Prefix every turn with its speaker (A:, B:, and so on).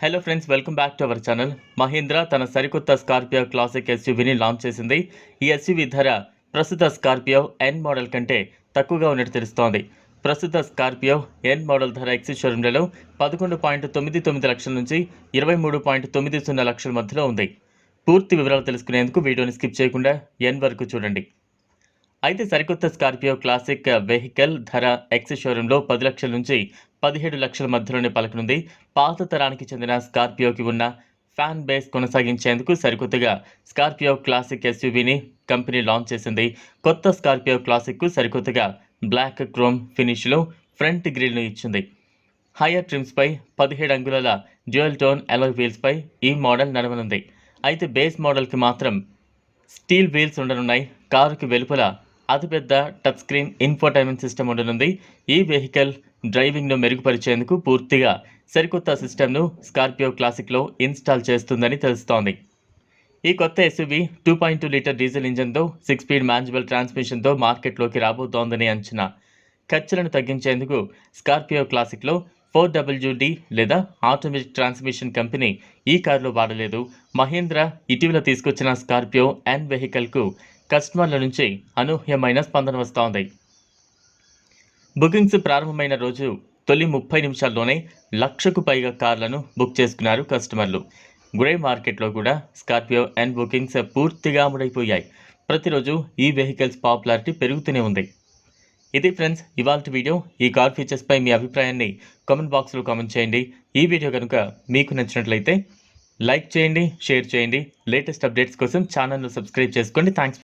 A: Hello friends, welcome back to our channel. Mahindra తన సరికొత్త Scorpio classic ఎస్యూవీని launch చేసింది. ఈ ఎస్యూవీ ధర ప్రస్తుత స్కార్పియో ఎన్ మోడల్ కంటే తక్కువగా ఉన్నట్టు తెలుస్తోంది. ప్రస్తుత స్కార్పియో ఎన్ మోడల్ ధర ఎక్స్ షోరూంలలో 11.99 లక్షల నుంచి 23.90 లక్షల మధ్యలో ఉంది. పూర్తి వివరాలు తెలుసుకునేందుకు వీడియోని స్కిప్ చేయకుండా ఎన్ వరకు చూడండి. అయితే సరికొత్త స్కార్పియో క్లాసిక్ వెహికల్ ధర ఎక్స్ షోరూంలో 10 లక్షల నుంచి 17 లక్షల మధ్యలోనే పలకనుంది. పాత తరానికి చెందిన స్కార్పియోకి ఉన్న ఫ్యాన్ బేస్ కొనసాగించేందుకు సరికొత్తగా స్కార్పియో క్లాసిక్ ఎస్యూవీని కంపెనీ లాంచ్ చేసింది. కొత్త స్కార్పియో క్లాసిక్కు సరికొత్తగా బ్లాక్ క్రోమ్ ఫినిష్లో ఫ్రంట్ గ్రిల్ను ఇచ్చింది. హైయర్ ట్రిమ్స్పై 17 అంగుళాల డ్యూయల్ టోన్ అలాయ్ వీల్స్పై ఈ మోడల్ నడవనుంది. అయితే బేస్ మోడల్కి మాత్రం స్టీల్ వీల్స్ ఉండనున్నాయి. కారుకి వెలుపల అతిపెద్ద టచ్ స్క్రీన్ ఇన్ఫోటైన్మెంట్ సిస్టమ్ ఉండనుంది. ఈ వెహికల్ డ్రైవింగ్ను మెరుగుపరిచేందుకు పూర్తిగా సరికొత్త సిస్టమ్ను స్కార్పియో క్లాసిక్లో ఇన్స్టాల్ చేస్తుందని తెలుస్తోంది. ఈ కొత్త ఎస్యూవీ 2.2 లీటర్ డీజిల్ ఇంజన్తో 6 స్పీడ్ మాన్యువల్ ట్రాన్స్మిషన్తో మార్కెట్లోకి రాబోతోందని అంచనా. ఖర్చులను తగ్గించేందుకు స్కార్పియో క్లాసిక్లో 4WD లేదా ఆటోమేటిక్ ట్రాన్స్మిషన్ కంపెనీ ఈ కారులో వాడలేదు. మహీంద్రా ఇటీవల తీసుకొచ్చిన స్కార్పియో ఎన్ వెహికల్కు కస్టమర్ల నుంచి అనూహ్యమైన స్పందన వస్తోంది. బుకింగ్స్ ప్రారంభమైన రోజు తొలి 30 నిమిషాల్లోనే 1,00,000కు పైగా కార్లను బుక్ చేసుకున్నారు కస్టమర్లు. గ్రే మార్కెట్లో కూడా స్కార్పియో ఎన్ బుకింగ్స్ పూర్తిగా అమ్ముడైపోయాయి. ప్రతిరోజు ఈ వెహికల్స్ పాపులారిటీ పెరుగుతూనే ఉంది. ఇది ఫ్రెండ్స్ ఇవాల్టి వీడియో. ఈ కార్ ఫీచర్స్పై మీ అభిప్రాయాన్ని కామెంట్ బాక్స్లో కామెంట్ చేయండి. ఈ వీడియో కనుక మీకు నచ్చినట్లయితే లైక్ చేయండి, షేర్ చేయండి. లేటెస్ట్ అప్డేట్స్ కోసం ఛానల్ను సబ్స్క్రైబ్ చేసుకోండి. థ్యాంక్స్.